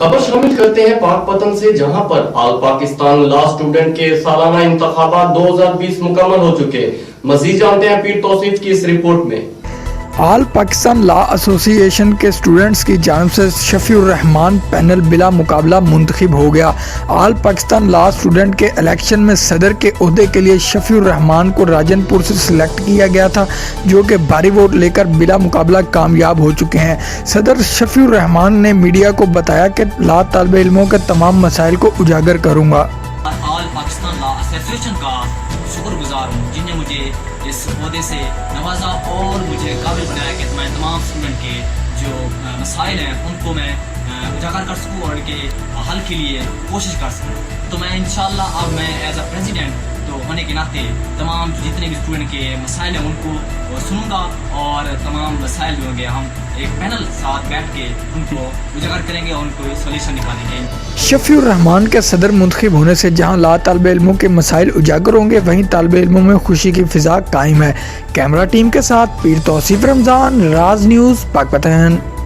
खबर शामिल करते हैं पाकपतन से, जहां पर आल पाकिस्तान लॉ स्टूडेंट के सालाना इंतखाबात 2020 मुकम्मल हो चुके। मजीद जानते हैं पीर तौसीफ की इस रिपोर्ट में। आल पाकिस्तान लॉ एसोसिएशन के स्टूडेंट्स की जानिब से शफीउर रहमान पैनल बिला मुकाबला मुंतखब हो गया। आल पाकिस्तान लॉ स्टूडेंट के इलेक्शन में सदर के ओहदे के लिए शफीउर रहमान को राजनपुर से सिलेक्ट किया गया था, जो कि भारी वोट लेकर बिला मुकाबला कामयाब हो चुके हैं। सदर शफीउर रहमान ने मीडिया को बताया कि लॉ तालिब इल्मों के तमाम मसाइल को उजागर करूँगा। आल पाकिस्तान लॉ एसोसिएशन का शुक्रगुजार हूँ, जिन्हें मुझे इस ओहदे से नवाजा और मुझे काबिल बनाया कि मैं तमाम स्टूडेंट के जो मसाइल हैं उनको मैं उजागर कर सकूँ और उनके हल के लिए कोशिश कर सकूँ। तो मैं इंशाल्लाह अब मैं एज अ प्रेसिडेंट तो होने के नाते तमाम जितने भी स्टूडेंट के मसाइल हैं उनको सुनूंगा और तमाम मसाइल जो होंगे हम एक पैनल साथ बैठ के उनको उजागर करेंगे और उनको सोल्यूशन निकालेंगे। शफीउर रहमान के सदर मुंतखब होने से जहां ला तालिब इल्मों के मसाइल उजागर होंगे, वहीं तालिब इल्मों में खुशी की फिजा कायम है। कैमरा टीम के साथ पीर तौसीफ रमजान, राज न्यूज़, पाकपतन।